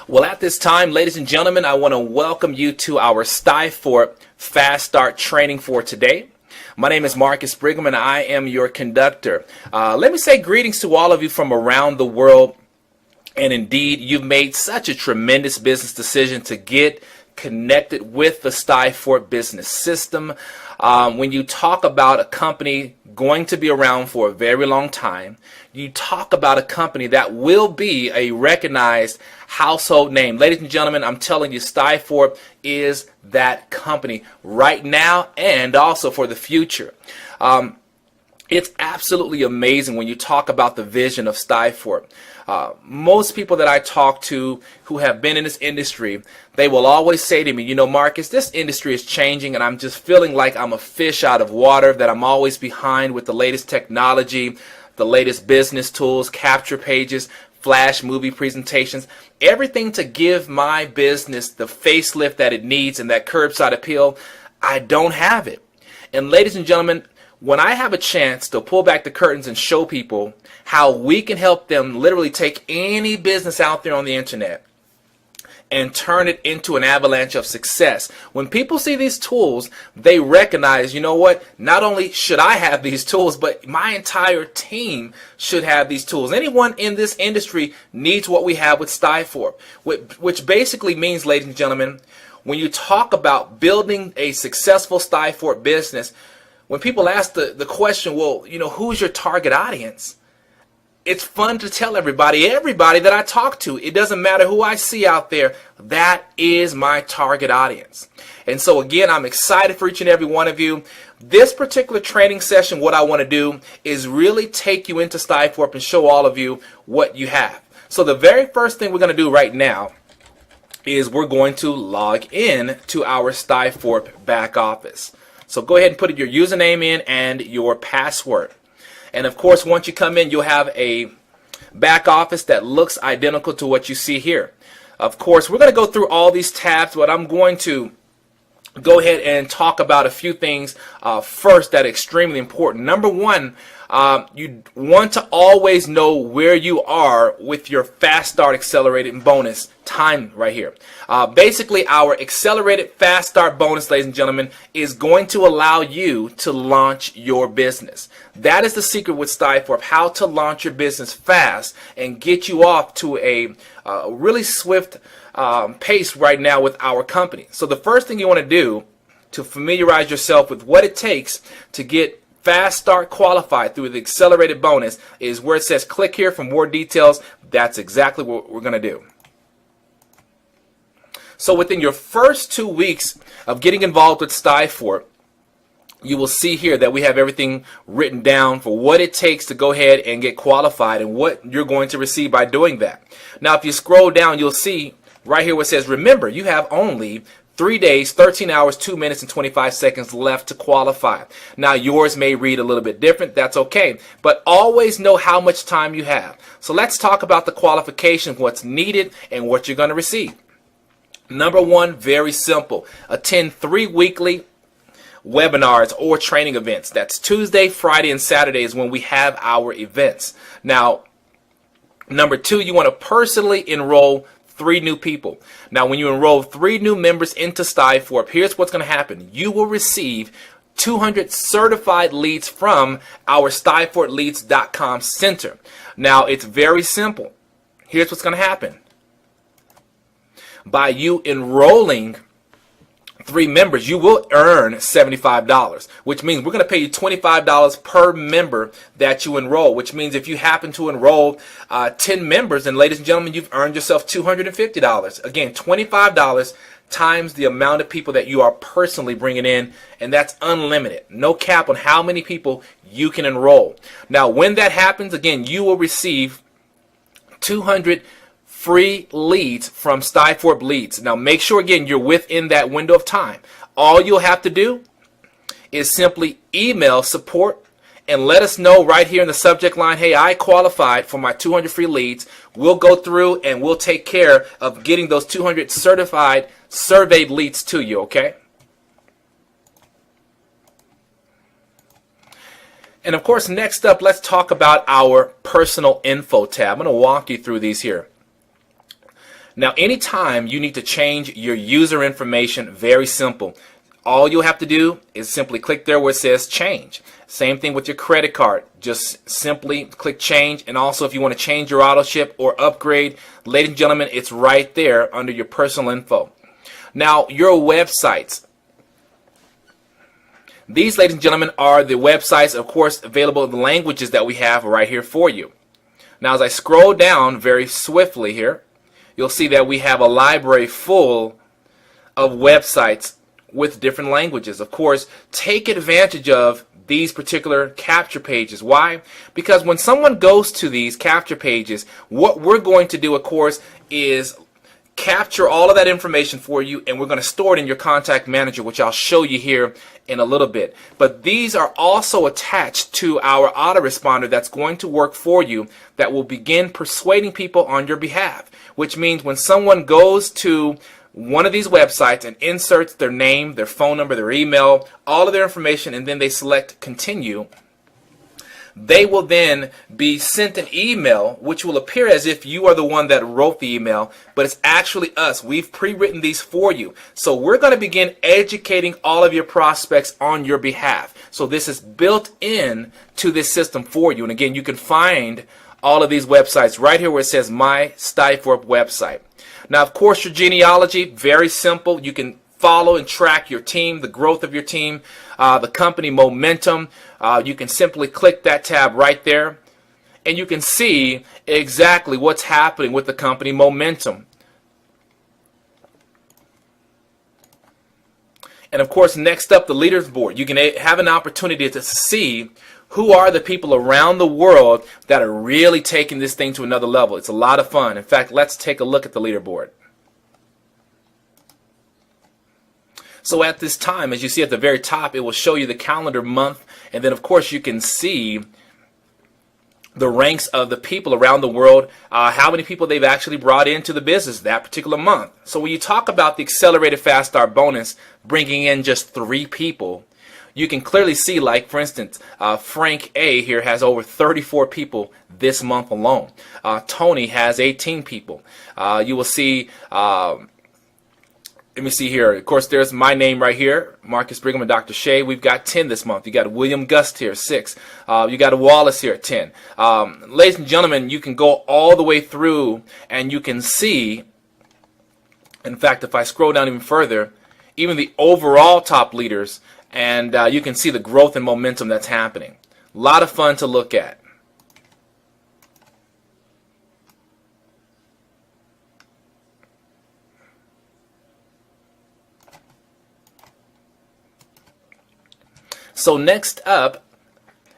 Well, at this time, ladies and gentlemen, I want to welcome you to our Stifort Fast Start training for today. My name is Marcus Brigham, and I am your conductor. Let me say greetings to all of you from around the world. And indeed, you've made such a tremendous business decision to get connected with the Stifort business system. When you talk about a company going to be around for a very long time, you talk about a company that will be a recognized household name. Ladies and gentlemen, I'm telling you, Stifort is that company right now and also for the future. It's absolutely amazing when you talk about the vision of Stifort. Most people that I talk to who have been in this industry, they will always say to me, you know, Marcus, this industry is changing and I'm just feeling like I'm a fish out of water, that I'm always behind with the latest technology, the latest business tools, capture pages, flash movie presentations, everything to give my business the facelift that it needs and that curbside appeal. I don't have it. And ladies and gentlemen, when I have a chance to pull back the curtains and show people how we can help them literally take any business out there on the internet and turn it into an avalanche of success. When people see these tools, they recognize, you know what, not only should I have these tools, but my entire team should have these tools. Anyone in this industry needs what we have with Stifort, which basically means, ladies and gentlemen, when you talk about building a successful Stifort business, when people ask the question, well, you know, who's your target audience? It's fun to tell everybody that I talk to, it doesn't matter who I see out there, that is my target audience. And so again, I'm excited for each and every one of you. This particular training session, what I want to do is really take you into Stifort and show all of you what you have. So the very first thing we're going to do right now is we're going to log in to our Stifort back office. So go ahead and put your username in and your password. And of course, once you come in, you'll have a back office that looks identical to what you see here. Of course, we're going to go through all these tabs, but I'm going to go ahead and talk about a few things first that are extremely important. Number one, you want to always know where you are with your Fast Start Accelerated Bonus time right here. Basically, our Accelerated Fast Start Bonus, ladies and gentlemen, is going to allow you to launch your business. That is the secret with Stifort, how to launch your business fast and get you off to a really swift pace right now with our company. So the first thing you want to do to familiarize yourself with what it takes to get Fast Start qualified through the Accelerated Bonus is where it says click here for more details. That's exactly what we're going to do. So within your first 2 weeks of getting involved with Stifort, you will see here that we have everything written down for what it takes to go ahead and get qualified and what you're going to receive by doing that. Now, if you scroll down, you'll see right here where it says, remember, you have only 3 days, 13 hours, 2 minutes, and 25 seconds left to qualify. Now, yours may read a little bit different. That's okay. But always know how much time you have. So let's talk about the qualification, what's needed, and what you're going to receive. Number one, very simple. Attend 3 weekly webinars or training events. That's Tuesday, Friday, and Saturday is when we have our events. Now, number two, you want to personally enroll 3 new people. Now, when you enroll 3 new members into Stifort, here's what's going to happen. You will receive 200 certified leads from our StifortLeads.com center. Now, it's very simple. Here's what's going to happen. By you enrolling 3 members, you will earn $75, which means we're going to pay you $25 per member that you enroll, which means if you happen to enroll 10 members, then ladies and gentlemen, you've earned yourself $250. Again, $25 times the amount of people that you are personally bringing in, and that's unlimited. No cap on how many people you can enroll. Now, when that happens, again, you will receive 200 free leads from Stifort Leads. Now make sure again you're within that window of time. All you'll have to do is simply email support and let us know right here in the subject line, hey, I qualified for my 200 free leads. We'll go through and we'll take care of getting those 200 certified surveyed leads to you, okay? And of course, next up, let's talk about our personal info tab. I'm going to walk you through these here. Now, anytime you need to change your user information, very simple. All you'll have to do is simply click there where it says change. Same thing with your credit card. Just simply click change. And also if you want to change your auto ship or upgrade, ladies and gentlemen, it's right there under your personal info. Now, your websites. These, ladies and gentlemen, are the websites, of course, available in the languages that we have right here for you. Now, as I scroll down very swiftly here, you'll see that we have a library full of websites with different languages. Of course, take advantage of these particular capture pages. Why? Because when someone goes to these capture pages, what we're going to do, of course, is capture all of that information for you, and we're going to store it in your contact manager, which I'll show you here in a little bit. But these are also attached to our autoresponder that's going to work for you, that will begin persuading people on your behalf, which means when someone goes to one of these websites and inserts their name, their phone number, their email, all of their information, and then they select continue, they will then be sent an email which will appear as if you are the one that wrote the email, but it's actually us. We've pre-written these for you. So we're going to begin educating all of your prospects on your behalf. So this is built in to this system for you. And again, you can find all of these websites right here where it says My Stifort website. Now, of course, your genealogy, very simple. You can follow and track your team, the growth of your team, the company momentum. You can simply click that tab right there, and you can see exactly what's happening with the company momentum. And of course, next up, the leaders board. You can have an opportunity to see who are the people around the world that are really taking this thing to another level. It's a lot of fun. In fact, let's take a look at the leaderboard. So at this time, as you see at the very top, it will show you the calendar month, and then of course you can see the ranks of the people around the world, how many people they've actually brought into the business that particular month. So when you talk about the Accelerated Fast Start bonus bringing in just 3 people, you can clearly see, like for instance, Frank A here has over 34 people this month alone. Tony has 18 people. You will see, let me see here. Of course, there's my name right here, Marcus Brigham and Dr. Shea. We've got 10 this month. You got William Gust here, 6. You got Wallace here, 10. Ladies and gentlemen, you can go all the way through and you can see, in fact, if I scroll down even further, even the overall top leaders, and you can see the growth and momentum that's happening. A lot of fun to look at. So next up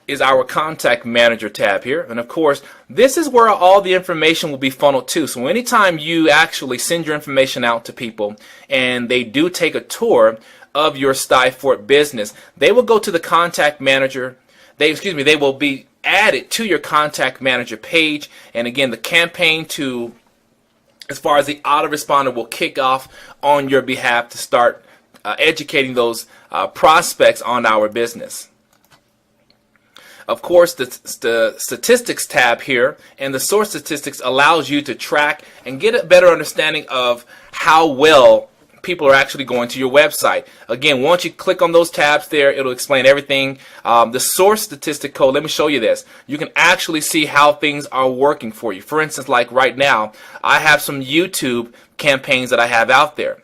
is our Contact Manager tab here. And of course, this is where all the information will be funneled to. So anytime you actually send your information out to people and they do take a tour of your Stifort business, they will go to the Contact Manager. They will be added to your Contact Manager page. And again, the campaign to, as far as the autoresponder, will kick off on your behalf to start educating those prospects on our business. Of course, the statistics tab here and the source statistics allows you to track and get a better understanding of how well people are actually going to your website. Again, once you click on those tabs there, it'll explain everything. The source statistic code, let me show you this. You can actually see how things are working for you. For instance, like right now, I have some YouTube campaigns that I have out there.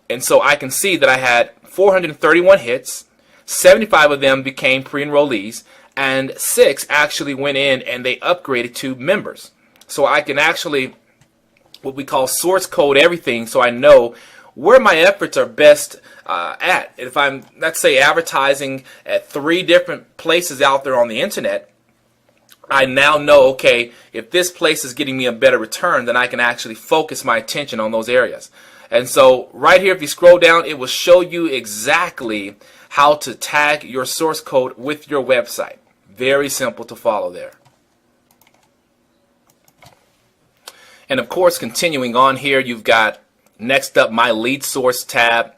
And so I can see that I had 431 hits, 75 of them became pre-enrollees, and 6 actually went in and they upgraded to members. So I can actually, what we call source code everything, so I know where my efforts are best at. If I'm, let's say, advertising at 3 different places out there on the internet, I now know, okay, if this place is getting me a better return, then I can actually focus my attention on those areas. And so right here, if you scroll down, it will show you exactly how to tag your source code with your website. Very simple to follow there. And of course, continuing on here, you've got next up my lead source tab.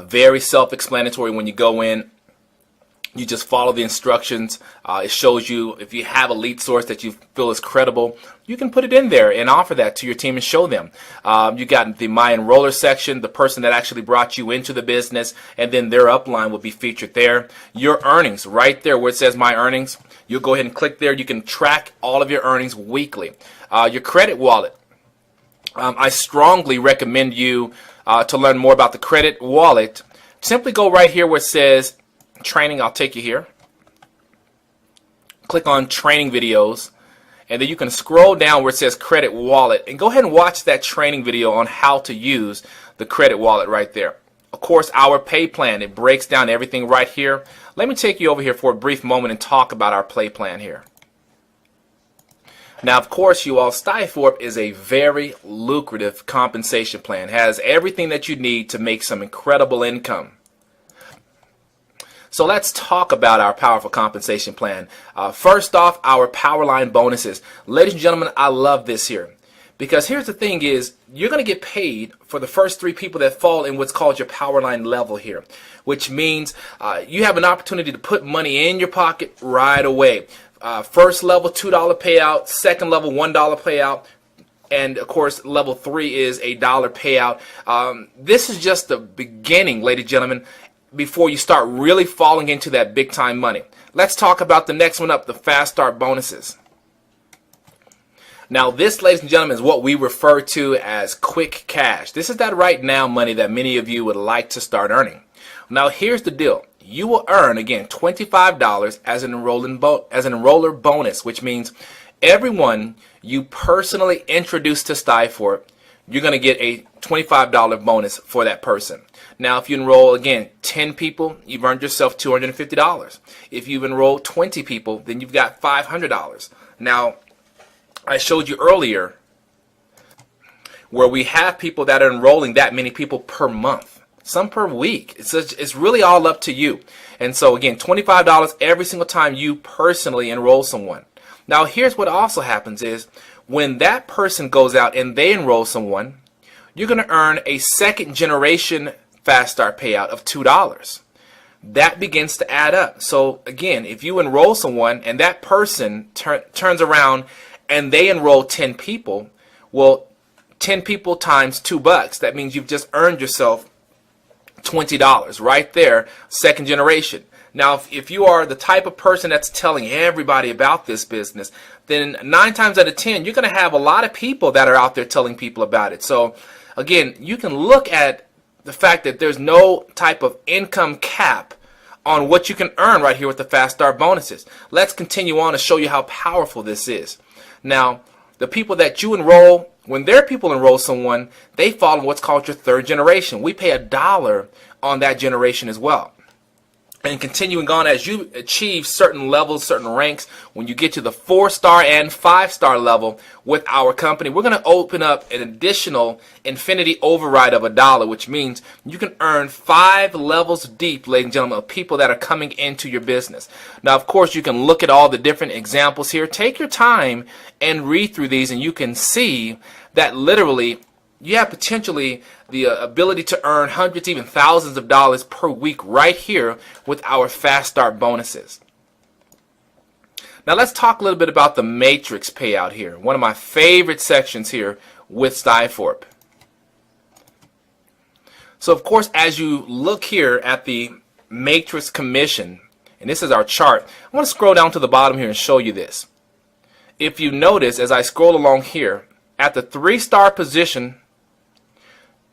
Very self-explanatory when you go in. You just follow the instructions. It shows you if you have a lead source that you feel is credible, you can put it in there and offer that to your team and show them. You got the My Enroller section, the person that actually brought you into the business, and then their upline will be featured there. Your earnings right there where it says My Earnings, you'll go ahead and click there. You can track all of your earnings weekly. Your credit wallet. I strongly recommend you to learn more about the credit wallet. Simply go right here where it says training. I'll take you here. Click on training videos, and then you can scroll down where it says credit wallet and go ahead and watch that training video on how to use the credit wallet right there. Of course, our pay plan, it breaks down everything right here. Let me take you over here for a brief moment and talk about our pay plan here. Now, of course, you all, StyleForp is a very lucrative compensation plan. It has everything that you need to make some incredible income. So let's talk about our powerful compensation plan. First off, our Powerline bonuses. Ladies and gentlemen, I love this here. Because here's the thing is, you're going to get paid for the first 3 people that fall in what's called your Powerline level here. Which means you have an opportunity to put money in your pocket right away. First level, $2 payout. Second level, $1 payout. And of course, level 3 is a $1 payout. This is just the beginning, ladies and gentlemen, before you start really falling into that big time money. Let's talk about the next one up, the Fast Start bonuses. Now this, ladies and gentlemen, is what we refer to as quick cash. This is that right now money that many of you would like to start earning. Now here's the deal. You will earn, again, $25 as an enroller bonus, which means everyone you personally introduce to StyleForp, you're going to get a $25 bonus for that person. Now, if you enroll, again, 10 people, you've earned yourself $250. If you've enrolled 20 people, then you've got $500. Now, I showed you earlier where we have people that are enrolling that many people per month, some per week. It's really all up to you. And so, again, $25 every single time you personally enroll someone. Now, here's what also happens is when that person goes out and they enroll someone, you're going to earn a second generation Fast Start payout of $2. That begins to add up. So again, if you enroll someone and that person turns around and they enroll 10 people, well, 10 people times $2, that means you've just earned yourself $20 right there, second generation. Now, if you are the type of person that's telling everybody about this business, then 9 times out of 10, you're going to have a lot of people that are out there telling people about it. So again, you can look at the fact that there's no type of income cap on what you can earn right here with the Fast Start bonuses. Let's continue on to show you how powerful this is. Now, the people that you enroll, when their people enroll someone, they fall in what's called your third generation. We pay $1 on that generation as well. And continuing on, as you achieve certain levels, certain ranks, when you get to the 4-star and 5-star level with our company, we're going to open up an additional infinity override of $1, which means you can earn 5 levels deep, ladies and gentlemen, of people that are coming into your business. Now, of course, you can look at all the different examples here. Take your time and read through these, and you can see that literally you have potentially the ability to earn hundreds, even thousands of dollars per week right here with our Fast Start bonuses. Now let's talk a little bit about the matrix payout here. One of my favorite sections here with StyleForp. So of course, as you look here at the matrix commission, and this is our chart, I want to scroll down to the bottom here and show you this. If you notice, as I scroll along here, at the 3-star position,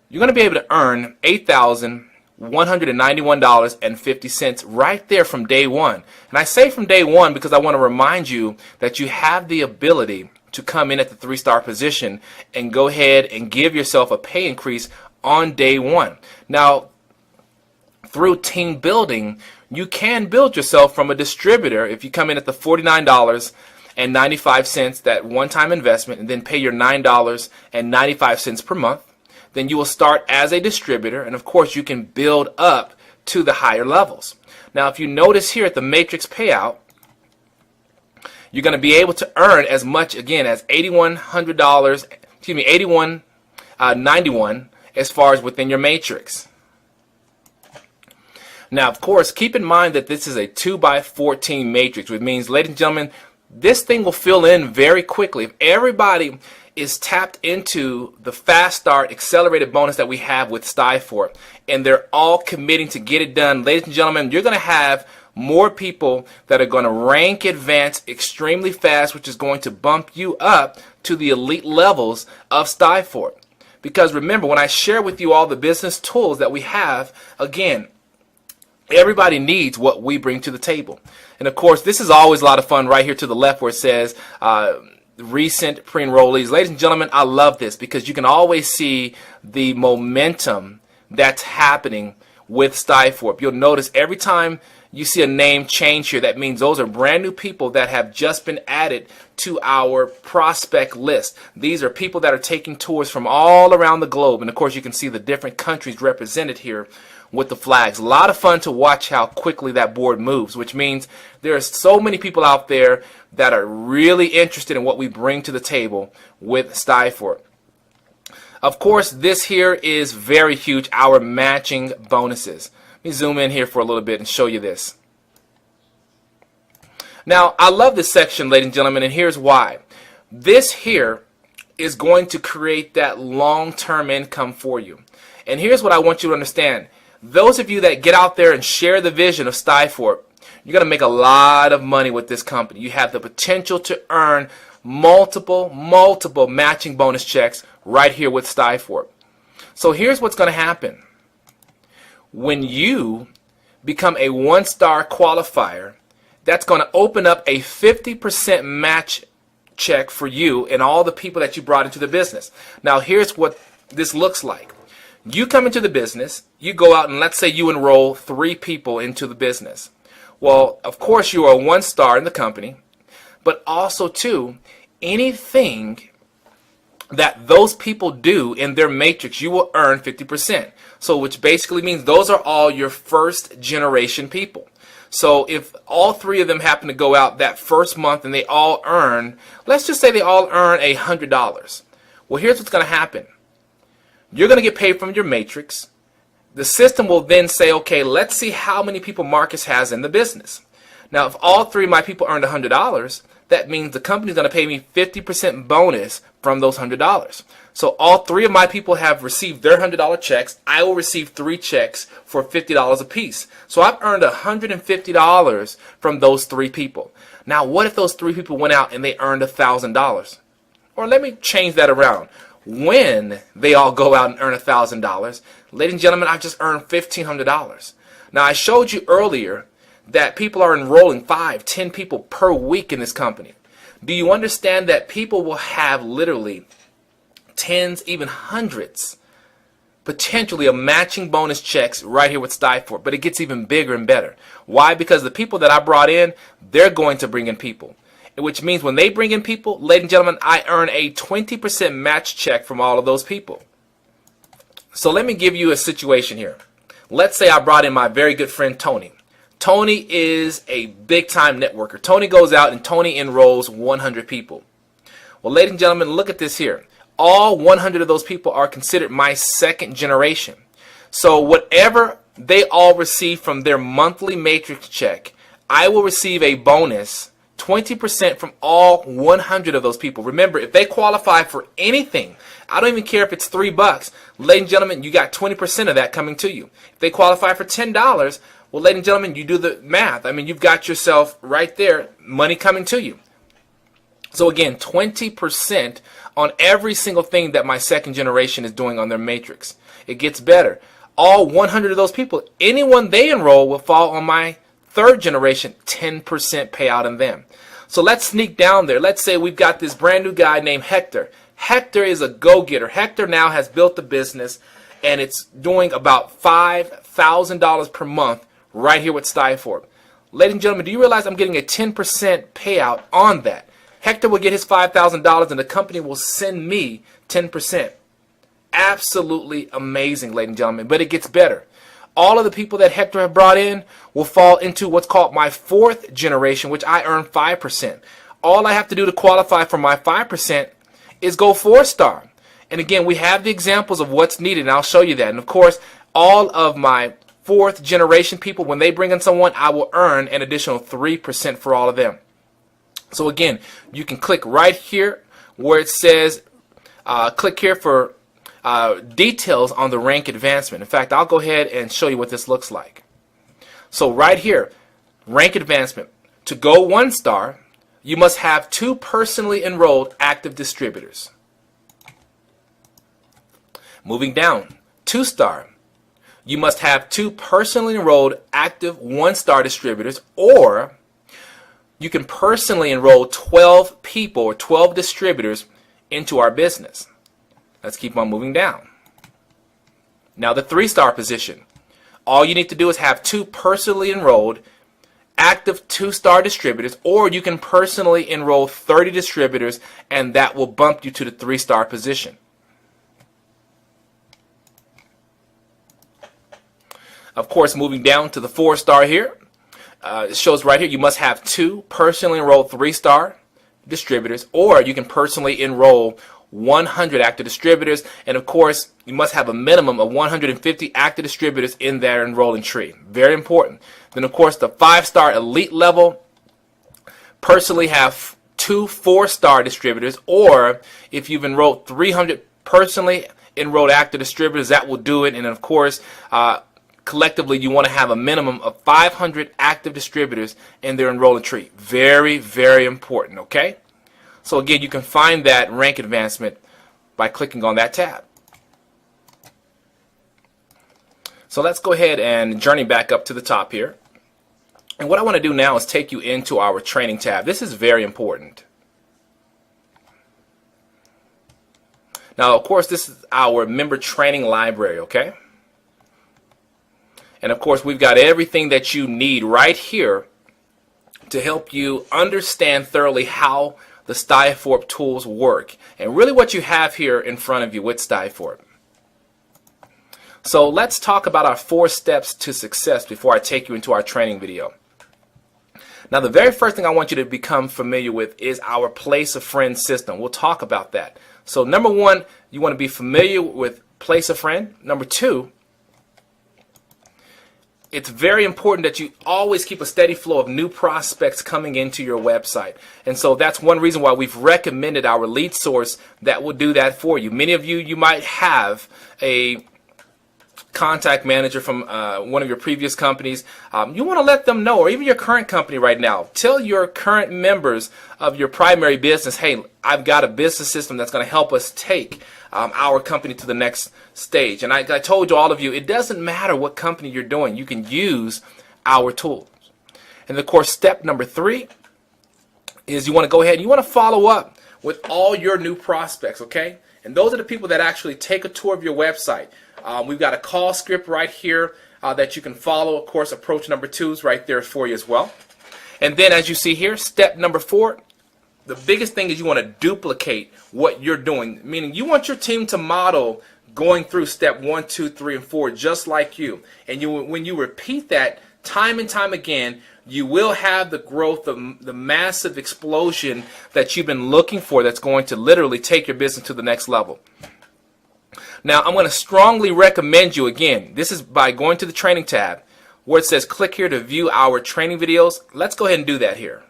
you're going to be able to earn $8,191.50 right there from day one. And I say from day one because I want to remind you that you have the ability to come in at the 3-star position and go ahead and give yourself a pay increase on day one. Now, through team building, you can build yourself from a distributor if you come in at the $49.95, that one-time investment, and then pay your $9.95 per month. Then you will start as a distributor, and of course you can build up to the higher levels. Now, if you notice here at the matrix payout, you're going to be able to earn as much, again, as $81.91 as far as within your matrix. Now, of course, keep in mind that this is a 2x14 matrix, which means, ladies and gentlemen, this thing will fill in very quickly. If everybody is tapped into the Fast Start accelerated bonus that we have with StyleFort, and they're all committing to get it done, ladies and gentlemen, you're going to have more people that are going to rank advance extremely fast, which is going to bump you up to the elite levels of StyleFort. Because remember, when I share with you all the business tools that we have, again, everybody needs what we bring to the table. And of course, this is always a lot of fun right here to the left where it says recent pre-enrollees. Ladies and gentlemen, I love this because you can always see the momentum that's happening with StyleFort. You'll notice every time you see a name change here, that means those are brand new people that have just been added to our prospect list. These are people that are taking tours from all around the globe. And of course, you can see the different countries represented here with the flags. A lot of fun to watch how quickly that board moves, which means there are so many people out there that are really interested in what we bring to the table with StyleFort. Of course, this here is very huge, our matching bonuses. Let me zoom in here for a little bit and show you this. Now, I love this section, ladies and gentlemen, and here's why. This here is going to create that long-term income for you. And here's what I want you to understand. Those of you that get out there and share the vision of StyleFort, you're going to make a lot of money with this company. You have the potential to earn multiple matching bonus checks right here with StyleFort. So here's what's going to happen. When you become a one-star qualifier, that's going to open up a 50% match check for you and all the people that you brought into the business. Now, here's what this looks like. You come into the business, you go out and let's say you enroll 3 people into the business. Well, of course, you are a one-star in the company, but also, too, anything that those people do in their matrix, you will earn 50%. So which basically means those are all your first generation people. So if all 3 of them happen to go out that first month and they all earn, let's just say they all earn $100. Well, here's what's going to happen. You're going to get paid from your matrix. The system will then say, okay, let's see how many people Marcus has in the business. Now, if all 3 of my people earned $100, that means the company's going to pay me 50% bonus from those $100. So all 3 of my people have received their $100 checks. I will receive 3 checks for $50 a piece. So I've earned $150 from those 3 people. Now, what if those 3 people went out and they earned $1,000? Or let me change that around. When they all go out and earn $1,000, ladies and gentlemen, I've just earned $1,500. Now, I showed you earlier that people are enrolling 5, 10 people per week in this company. Do you understand that people will have literally tens, even hundreds, potentially of matching bonus checks right here with StyleFort, but it gets even bigger and better. Why? Because the people that I brought in, they're going to bring in people. Which means when they bring in people, ladies and gentlemen, I earn a 20% match check from all of those people. So let me give you a situation here. Let's say I brought in my very good friend Tony. Tony is a big-time networker. Tony goes out and Tony enrolls 100 people. Well, ladies and gentlemen, look at this here. All 100 of those people are considered my second generation. So whatever they all receive from their monthly matrix check, I will receive a bonus 20% from all 100 of those people. Remember, if they qualify for anything, I don't even care if it's $3. Ladies and gentlemen, you got 20% of that coming to you. If they qualify for $10, well, ladies and gentlemen, you do the math. I mean, you've got yourself right there, money coming to you. So again, 20% on every single thing that my second generation is doing on their matrix. It gets better. All 100 of those people, anyone they enroll will fall on my third generation, 10% payout on them. So let's sneak down there. Let's say we've got this brand new guy named Hector. Hector is a go-getter. Hector now has built a business and it's doing about $5,000 per month right here with StyleFort. Ladies and gentlemen, do you realize I'm getting a 10% payout on that? Hector will get his $5,000 and the company will send me 10%. Absolutely amazing, ladies and gentlemen, but it gets better. All of the people that Hector have brought in will fall into what's called my fourth generation, which I earn 5%. All I have to do to qualify for my 5% is go 4-star. And again, we have the examples of what's needed, and I'll show you that. And of course, all of my fourth generation people, when they bring in someone, I will earn an additional 3% for all of them. So again, you can click right here where it says, click here for details on the rank advancement. In fact, I'll go ahead and show you what this looks like. So right here, rank advancement. To go 1 star, you must have 2 personally enrolled active distributors. Moving down, 2 star. You must have 2 personally enrolled active 1-star distributors, or you can personally enroll 12 people or 12 distributors into our business. Let's keep on moving down. Now the 3-star position. All you need to do is have 2 personally enrolled active 2-star distributors, or you can personally enroll 30 distributors, and that will bump you to the 3-star position. Of course, moving down to the 4-star here, it shows right here you must have 2 personally enrolled 3-star distributors, or you can personally enroll 100 active distributors, and of course you must have a minimum of 150 active distributors in their enrolling tree. Very important. Then of course the 5-star elite level, personally have 2 4-star distributors, or if you've enrolled 300 personally enrolled active distributors, that will do it. And of course collectively you want to have a minimum of 500 active distributors in their enrolling tree. Very, very important, okay? So again, you can find that rank advancement by clicking on that tab. So let's go ahead and journey back up to the top here. And what I want to do now is take you into our training tab. This is very important. Now, of course, this is our member training library, okay? And of course, we've got everything that you need right here to help you understand thoroughly how the StyleForp tools work, and really what you have here in front of you with StyleForp. So let's talk about our 4 steps to success before I take you into our training video. Now, the very first thing I want you to become familiar with is our Place a Friend system. We'll talk about that. So number 1, you want to be familiar with Place a Friend. Number 2, it's very important that you always keep a steady flow of new prospects coming into your website. And so that's one reason why we've recommended our lead source that will do that for you. Many of you might have a contact manager from one of your previous companies. You want to let them know, or even your current company right now, tell your current members of your primary business, hey, I've got a business system that's going to help us take our company to the next stage. And I told you, all of you, it doesn't matter what company you're doing, you can use our tools. And of course, step number 3 is you want to go ahead and you want to follow up with all your new prospects, okay? And those are the people that actually take a tour of your website. We've got a call script right here that you can follow. Of course, approach number 2 is right there for you as well. And then as you see here, step number 4, the biggest thing is you want to duplicate what you're doing, meaning you want your team to model going through step 1, 2, 3, and 4 just like you. And when you repeat that time and time again, you will have the growth, the massive explosion that you've been looking for, that's going to literally take your business to the next level. Now, I'm going to strongly recommend you, again, this is by going to the training tab where it says click here to view our training videos. Let's go ahead and do that here.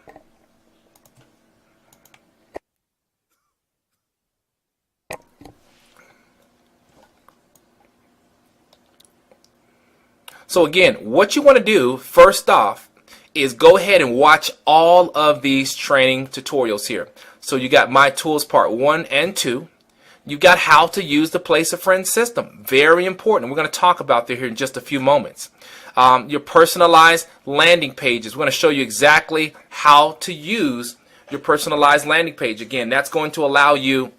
So again, what you want to do first off is go ahead and watch all of these training tutorials here. So you got My Tools Part 1 and 2. You've got how to use the Place a Friend system. Very important. We're going to talk about that here in just a few moments. Your personalized landing pages. We're going to show you exactly how to use your personalized landing page. Again, that's going to allow you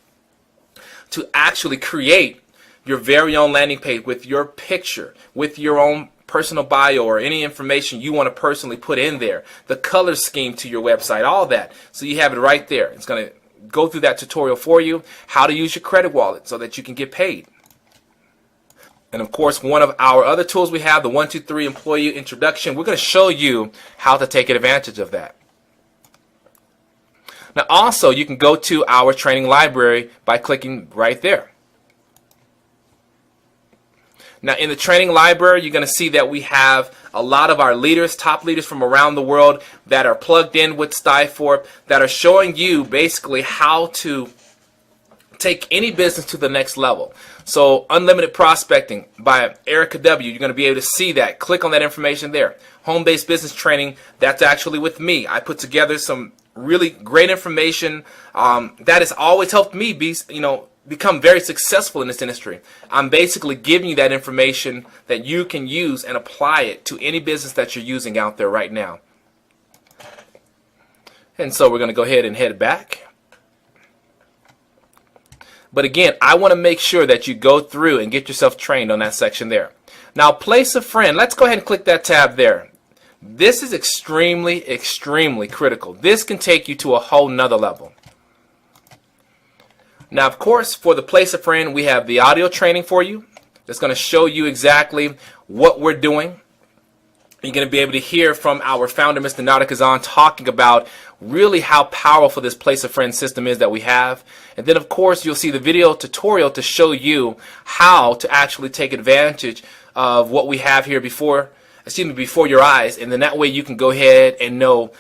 to actually create your very own landing page with your picture, with your own personal bio or any information you want to personally put in there, the color scheme to your website, all that. So you have it right there. It's going to go through that tutorial for you, how to use your credit wallet so that you can get paid. And of course, one of our other tools we have, the 1, 2, 3 Employee Introduction, we're going to show you how to take advantage of that. Now also, you can go to our training library by clicking right there. Now, in the training library, you're going to see that we have a lot of our leaders, top leaders from around the world that are plugged in with StyForp, that are showing you basically how to take any business to the next level. So, Unlimited Prospecting by Erica W., you're going to be able to see that. Click on that information there. Home-based business training, that's actually with me. I put together some really great information that has always helped me become very successful in this industry. I'm basically giving you that information that you can use and apply it to any business that you're using out there right now. And so we're going to go ahead and head back. But again, I want to make sure that you go through and get yourself trained on that section there. Now, place a friend. Let's go ahead and click that tab there. This is extremely, extremely critical. This can take you to a whole nother level. Now, of course, for the place a friend, we have the audio training for you. That's going to show you exactly what we're doing. You're going to be able to hear from our founder, Mr. Nardak Kazan, talking about really how powerful this place a friend system is that we have. And then, of course, you'll see the video tutorial to show you how to actually take advantage of what we have here before your eyes. And then that way you can go ahead and know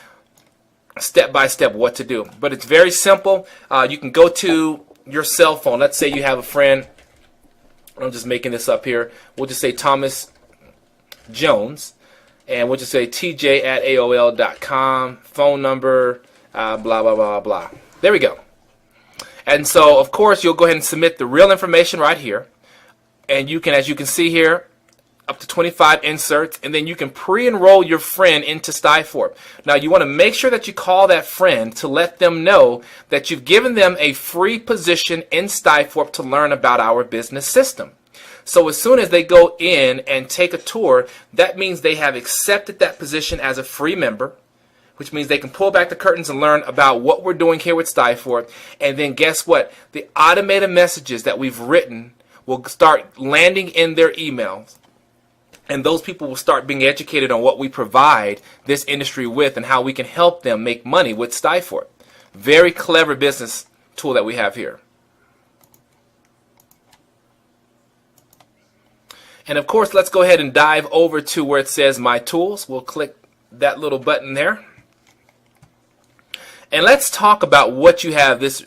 step by step what to do. But it's very simple. You can go to your cell phone. Let's say you have a friend. I'm just making this up here. We'll just say Thomas Jones. And we'll just say tj@aol.com, phone number, blah, blah, blah, blah. There we go. And so, of course, you'll go ahead and submit the real information right here. And you can, as you can see here, up to 25 inserts. And then you can pre-enroll your friend into StyForp. Now, you want to make sure that you call that friend to let them know that you've given them a free position in StyForp to learn about our business system. So as soon as they go in and take a tour, that means they have accepted that position as a free member, which means they can pull back the curtains and learn about what we're doing here with StyForp. And then guess what? The automated messages that we've written will start landing in their emails. And those people will start being educated on what we provide this industry with and how we can help them make money with StyForp. Very clever business tool that we have here. And of course, let's go ahead and dive over to where it says My Tools. We'll click that little button there. And let's talk about what you have, this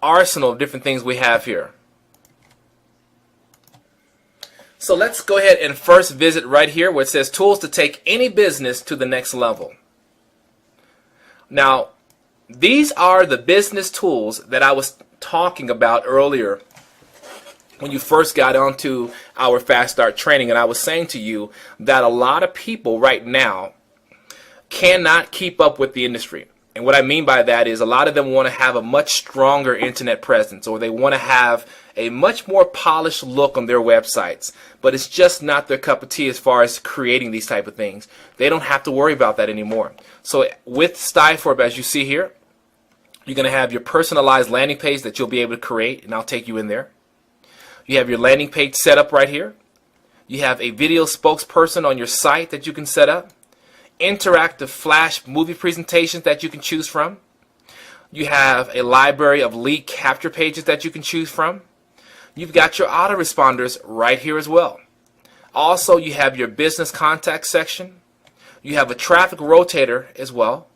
arsenal of different things we have here. So let's go ahead and first visit right here where it says Tools to take any business to the next level. Now, these are the business tools that I was talking about earlier when you first got onto our Fast Start training, and I was saying to you that a lot of people right now cannot keep up with the industry. And what I mean by that is a lot of them want to have a much stronger internet presence, or they want to have a much more polished look on their websites, but it's just not their cup of tea as far as creating these type of things. They don't have to worry about that anymore. So with StyForp, as you see here, you're going to have your personalized landing page that you'll be able to create, and I'll take you in there. You have your landing page set up right here. You have a video spokesperson on your site that you can set up. Interactive flash movie presentations that you can choose from. You have a library of lead capture pages that you can choose from. You've got your autoresponders right here as well. Also, you have your business contact section. You have a traffic rotator as well.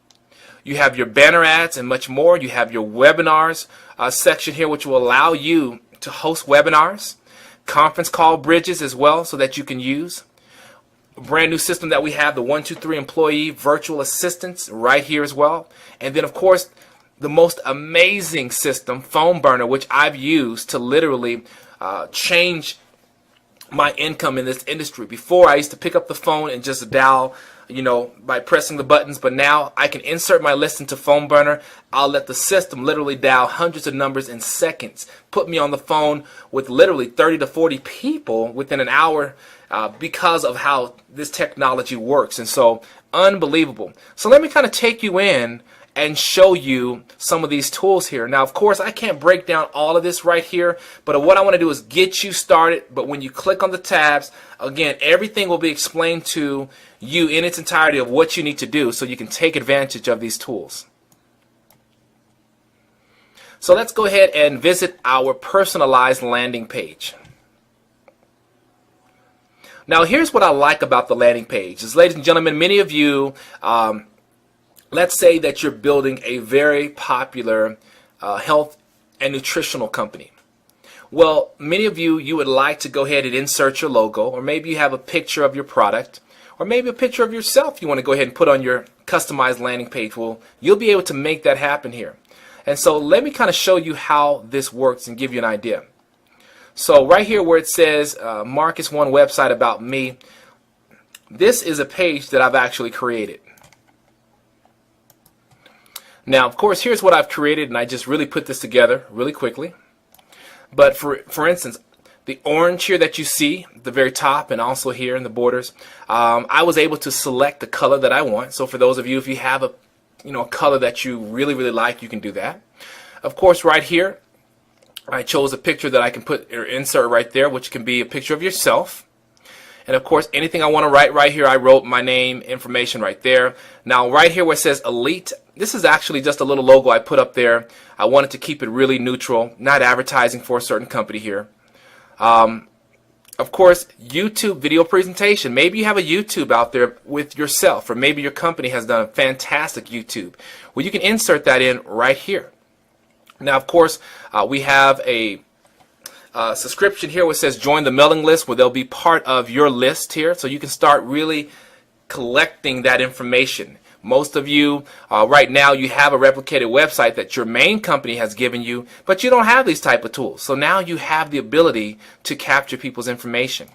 You have your banner ads and much more. You have your webinars section here, which will allow you to host webinars, conference call bridges as well, so that you can use. A brand new system that we have, the 123 employee virtual assistants right here as well. And then, of course, the most amazing system, Phone Burner, which I've used to literally change my income in this industry. Before, I used to pick up the phone and just dial, by pressing the buttons, but now I can insert my list into Phone Burner. I'll let the system literally dial hundreds of numbers in seconds, put me on the phone with literally 30 to 40 people within an hour because of how this technology works. And so, unbelievable. So let me kind of take you in and show you some of these tools here. Now, of course, I can't break down all of this right here, but what I want to do is get you started. But when you click on the tabs, again, everything will be explained to you in its entirety of what you need to do so you can take advantage of these tools. So let's go ahead and visit our personalized landing page. Now here's what I like about the landing page is, ladies and gentlemen, many of you, let's say that you're building a very popular health and nutritional company. Well, many of you, you would like to go ahead and insert your logo, or maybe you have a picture of your product, or maybe a picture of yourself you want to go ahead and put on your customized landing page. Well, you'll be able to make that happen here. And so let me kind of show you how this works and give you an idea. So right here where it says Marcus One website about me, this is a page that I've actually created. Now, of course, here's what I've created, and I just really put this together really quickly. But for instance, the orange here that you see at the very top and also here in the borders, I was able to select the color that I want. So for those of you, if you have a color that you really like, you can do that. Of course, right here, I chose a picture that I can put or insert right there, which can be a picture of yourself. And of course, anything I want to write right here, I wrote my name, information right there. Now, right here where it says Elite, this is actually just a little logo I put up there. I wanted to keep it really neutral, not advertising for a certain company here. Of course, YouTube video presentation. Maybe you have a YouTube out there with yourself, or maybe your company has done a fantastic YouTube. Well, you can insert that in right here. Now, of course, we have a subscription here which says join the mailing list, where they'll be part of your list here, so you can start really collecting that information. Most of you right now, you have a replicated website that your main company has given you, but you don't have these type of tools. So now you have the ability to capture people's information.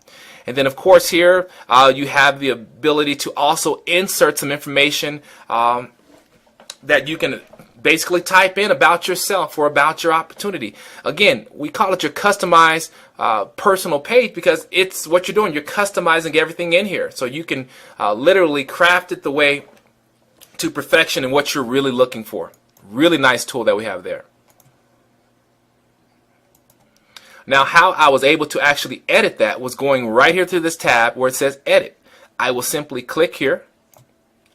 And then of course here you have the ability to also insert some information that you can basically type in about yourself or about your opportunity. Again, we call it your customized personal page because it's what you're doing. You're customizing everything in here. So you can literally craft it the way to perfection and what you're really looking for. Really nice tool that we have there. Now, how I was able to actually edit that was going right here to this tab where it says edit. I will simply click here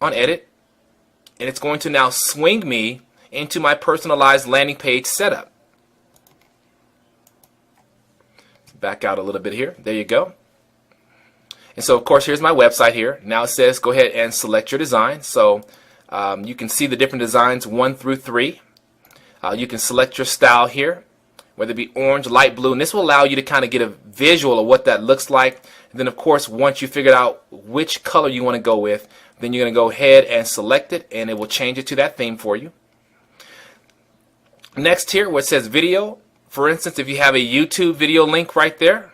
on edit, and it's going to now swing me into my personalized landing page setup. Back out a little bit here. There you go. And so of course here's my website here. Now it says go ahead and select your design. So you can see the different designs 1 through 3. You can select your style here, whether it be orange, light blue, and this will allow you to kind of get a visual of what that looks like. And then of course once you figured out which color you want to go with, then you're going to go ahead and select it, and it will change it to that theme for you. Next here where it says video, for instance, if you have a YouTube video link right there,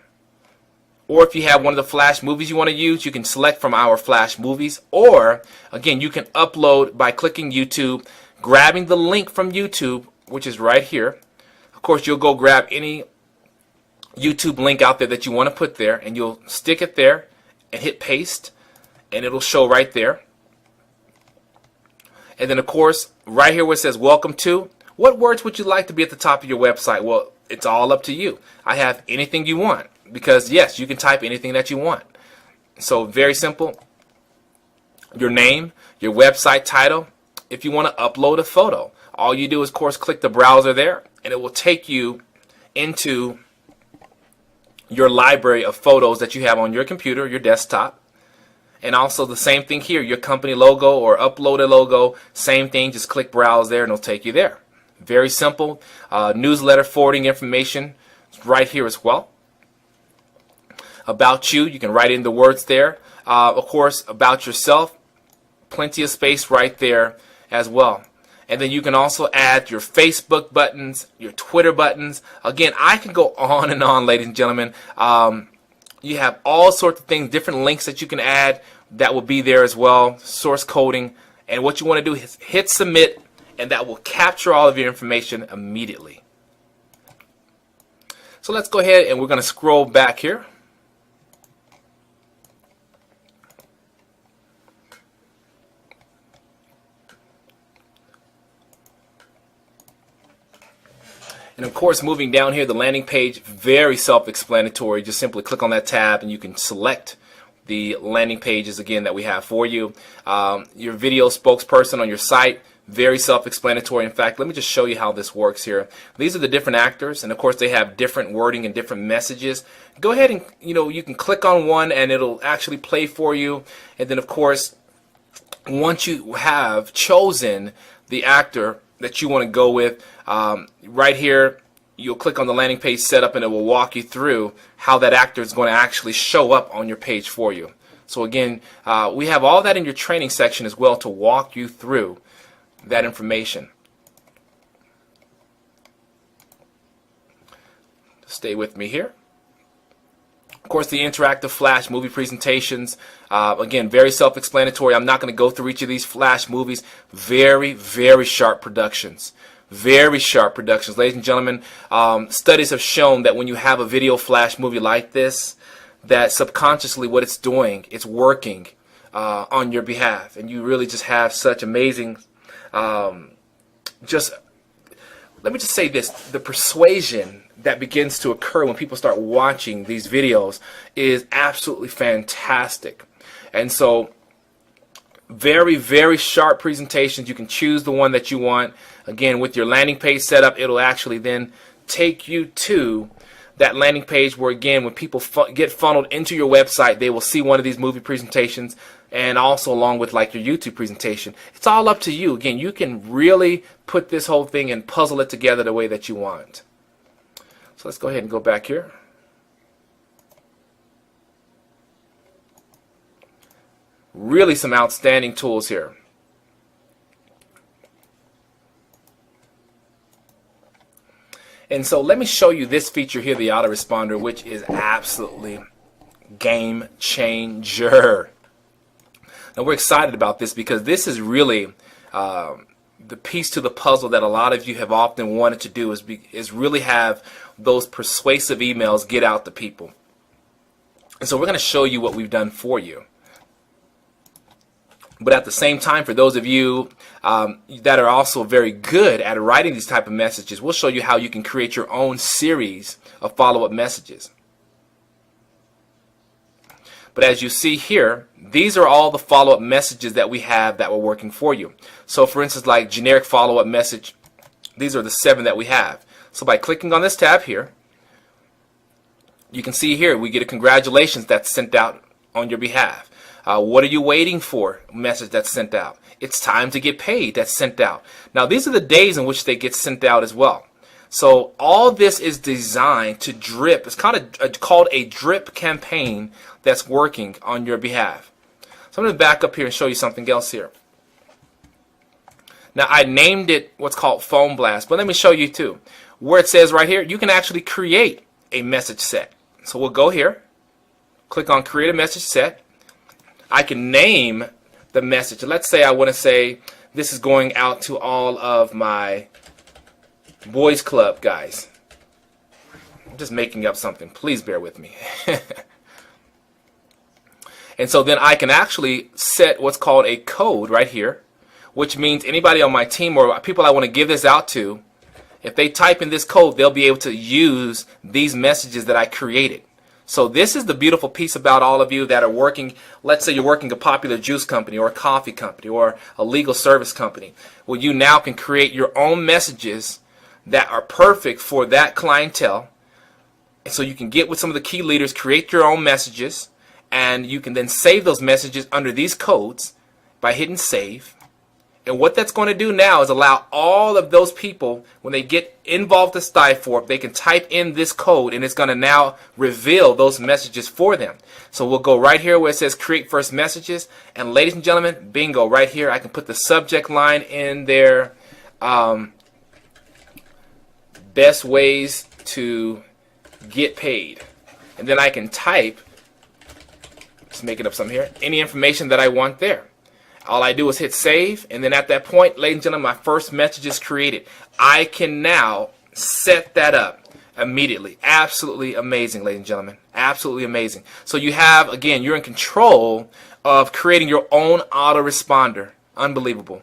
or if you have one of the Flash movies you want to use, you can select from our Flash movies. Or, again, you can upload by clicking YouTube, grabbing the link from YouTube, which is right here. Of course, you'll go grab any YouTube link out there that you want to put there, and you'll stick it there and hit paste, and it'll show right there. And then, of course, right here where it says welcome to, what words would you like to be at the top of your website? Well, it's all up to you. I have anything you want. Because yes, you can type anything that you want. So very simple. Your name, your website title. If you want to upload a photo, all you do is of course click the browser there, and it will take you into your library of photos that you have on your computer, your desktop. And also the same thing here, your company logo or upload a logo, same thing, just click browse there and it'll take you there. Very simple. Newsletter forwarding information right here as well. About you, you can write in the words there. Of course, about yourself, plenty of space right there as well. And then you can also add your Facebook buttons, your Twitter buttons. Again, I can go on and on, ladies and gentlemen. You have all sorts of things, different links that you can add that will be there as well, source coding. And what you want to do is hit submit, and that will capture all of your information immediately. So let's go ahead and we're going to scroll back here. And of course, moving down here, the landing page, very self-explanatory. Just simply click on that tab and you can select the landing pages again that we have for you. Your video spokesperson on your site, Very self-explanatory. In fact, let me just show you how this works here. These are the different actors, and of course they have different wording and different messages. Go ahead and, you can click on one and it'll actually play for you. And then of course, once you have chosen the actor that you want to go with, right here, you'll click on the landing page setup and it will walk you through how that actor is going to actually show up on your page for you. So again, we have all that in your training section as well to walk you through that information. Stay with me here. Of course, the interactive flash movie presentations, again, very self-explanatory. I'm not going to go through each of these flash movies. Very, very sharp productions. Very sharp productions. Ladies and gentlemen, studies have shown that when you have a video flash movie like this, that subconsciously what it's doing, it's working on your behalf. And you really just have such amazing, let me just say this, the persuasion that begins to occur when people start watching these videos is absolutely fantastic. And so very, very sharp presentations. You can choose the one that you want. Again, with your landing page setup, it'll actually then take you to that landing page where, again, when people get funneled into your website, they will see one of these movie presentations, and also along with like your YouTube presentation. It's all up to you. Again, you can really put this whole thing and puzzle it together the way that you want. So let's go ahead and go back here. Really some outstanding tools here. And so let me show you this feature here, the autoresponder, which is absolutely game changer. Now we're excited about this because this is really the piece to the puzzle that a lot of you have often wanted to do, is really have those persuasive emails get out to people. And so we're going to show you what we've done for you. But at the same time, for those of you that are also very good at writing these type of messages, we'll show you how you can create your own series of follow-up messages. But as you see here, these are all the follow-up messages that we have that were working for you. So for instance, like generic follow-up message, these are the 7 that we have. So by clicking on this tab here, you can see here we get a congratulations that's sent out on your behalf. What are you waiting for? Message that's sent out. It's time to get paid. That's sent out. Now these are the days in which they get sent out as well. So all this is designed to drip. It's kind of called a drip campaign that's working on your behalf. So I'm going to back up here and show you something else here. Now I named it what's called Phone Blast, but let me show you too. Where it says right here, you can actually create a message set. So we'll go here, click on Create a Message Set. I can name the message. Let's say I want to say this is going out to all of my boys club guys. I'm just making up something. Please bear with me. And so then I can actually set what's called a code right here, which means anybody on my team or people I want to give this out to, if they type in this code, they'll be able to use these messages that I created. So this is the beautiful piece about all of you that are working. Let's say you're working a popular juice company or a coffee company or a legal service company. Well, you now can create your own messages that are perfect for that clientele. And so you can get with some of the key leaders, create your own messages, and you can then save those messages under these codes by hitting save. And what that's going to do now is allow all of those people, when they get involved with StyForp, they can type in this code and it's going to now reveal those messages for them. So we'll go right here where it says create first messages, and ladies and gentlemen, bingo, right here I can put the subject line in there, best ways to get paid. And then I can type, just making up something here, any information that I want there. All I do is hit save, and then at that point, ladies and gentlemen, my first message is created. I can now set that up immediately. Absolutely amazing, ladies and gentlemen. Absolutely amazing. So you have, again, you're in control of creating your own autoresponder. Unbelievable.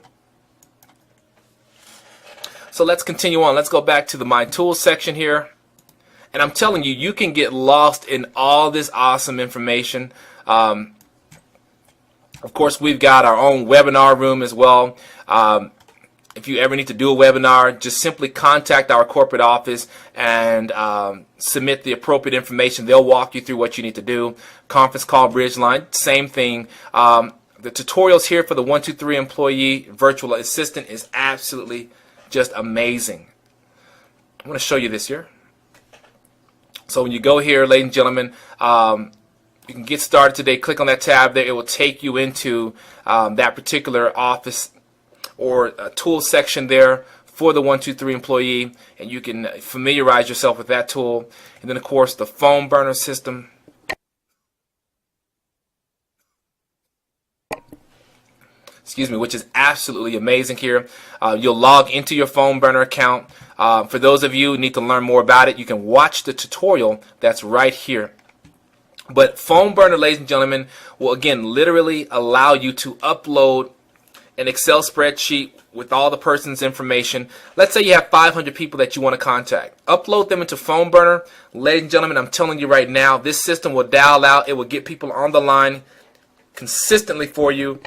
So let's continue on. Let's go back to the My Tools section here. And I'm telling you, you can get lost in all this awesome information. Of course, we've got our own webinar room as well. if you ever need to do a webinar, just simply contact our corporate office and submit the appropriate information. They'll walk you through what you need to do. Conference call, bridge line, same thing. The tutorials here for the 123 employee virtual assistant is absolutely just amazing. I'm going to show you this here. So when you go here, ladies and gentlemen, you can get started today. Click on that tab there. It will take you into that particular office or a tool section there for the 123 employee, and you can familiarize yourself with that tool. And then, of course, the phone burner system. Excuse me, which is absolutely amazing here. You'll log into your phone burner account. For those of you who need to learn more about it, you can watch the tutorial that's right here. But phone burner, ladies and gentlemen, will again literally allow you to upload an Excel spreadsheet with all the person's information. Let's say you have 500 people that you want to contact. Upload them into phone burner. Ladies and gentlemen, I'm telling you right now, this system will dial out. It will get people on the line consistently for you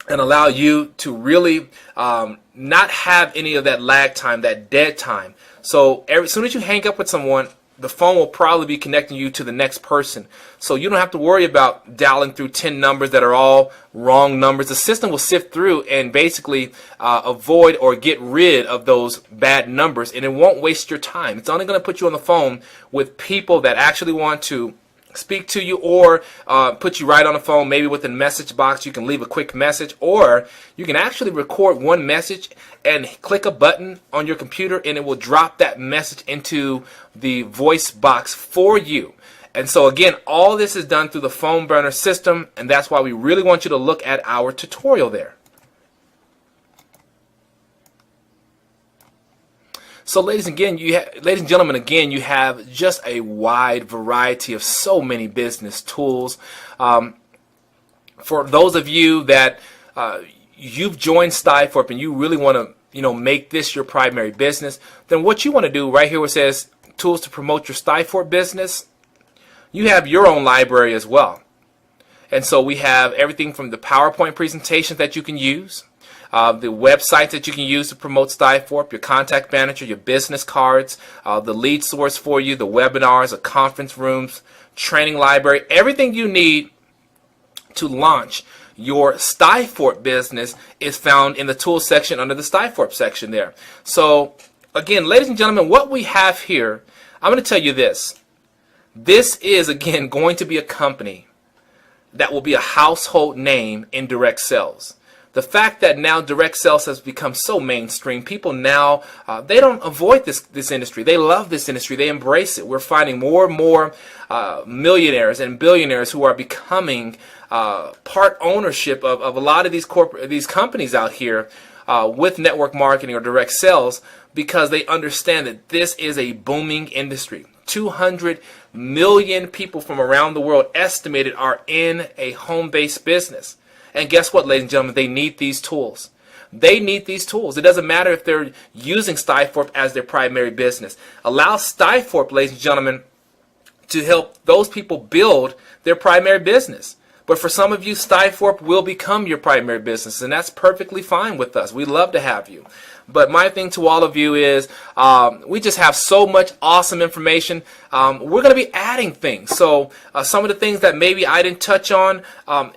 and allow you to really not have any of that lag time, that dead time. So as soon as you hang up with someone, the phone will probably be connecting you to the next person. So you don't have to worry about dialing through 10 numbers that are all wrong numbers. The system will sift through and basically avoid or get rid of those bad numbers, and it won't waste your time. It's only going to put you on the phone with people that actually want to speak to you, or put you right on the phone. Maybe with a message box you can leave a quick message, or you can actually record one message and click a button on your computer and it will drop that message into the voice box for you. And so again, all this is done through the phone burner system, and that's why we really want you to look at our tutorial there. So ladies and gentlemen, again, you have just a wide variety of so many business tools. For those of you that you've joined Stifort and you really want to, make this your primary business, then what you want to do right here where it says tools to promote your Stifort business, you have your own library as well. And so we have everything from the PowerPoint presentations that you can use, the websites that you can use to promote Stifort, your contact manager, your business cards, the lead source for you, the webinars, the conference rooms, training library, everything you need to launch your Stifort business is found in the tools section under the Stifort section there. So again, ladies and gentlemen, what we have here, I'm going to tell you this. This is, again, going to be a company that will be a household name in direct sales. The fact that now direct sales has become so mainstream, people now, they don't avoid this industry. They love this industry. They embrace it. We're finding more and more millionaires and billionaires who are becoming part ownership of a lot of these companies out here with network marketing or direct sales, because they understand that this is a booming industry. 200 million people from around the world estimated are in a home-based business. And guess what, ladies and gentlemen? They need these tools. They need these tools. It doesn't matter if they're using Stifort as their primary business. Allow Stifort, ladies and gentlemen, to help those people build their primary business. But for some of you, Stifort will become your primary business, and that's perfectly fine with us. We love to have you. But my thing to all of you is we just have so much awesome information. We're going to be adding things. So some of the things that maybe I didn't touch on,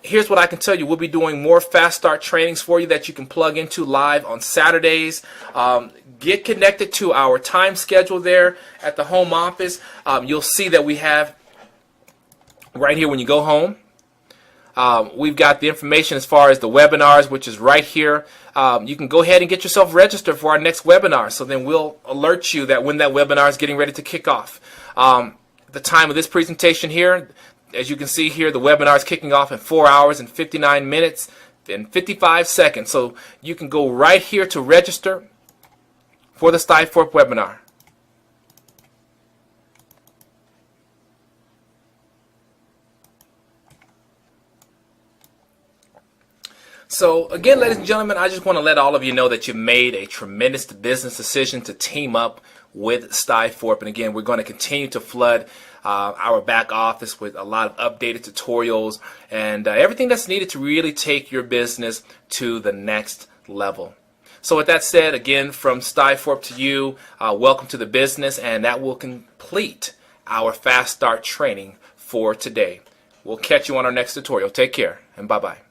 here's what I can tell you. We'll be doing more Fast Start trainings for you that you can plug into live on Saturdays. Get connected to our time schedule there at the home office. You'll see that we have right here when you go home. We've got the information as far as the webinars, which is right here. You can go ahead and get yourself registered for our next webinar. So then we'll alert you that when that webinar is getting ready to kick off. The time of this presentation here, as you can see here, the webinar is kicking off in 4 hours and 59 minutes and 55 seconds. So you can go right here to register for the Stifort webinar. So again, ladies and gentlemen, I just want to let all of you know that you made a tremendous business decision to team up with Stifort. And again, we're going to continue to flood our back office with a lot of updated tutorials and everything that's needed to really take your business to the next level. So with that said, again, from Stifort to you, welcome to the business, and that will complete our Fast Start training for today. We'll catch you on our next tutorial. Take care, and bye-bye.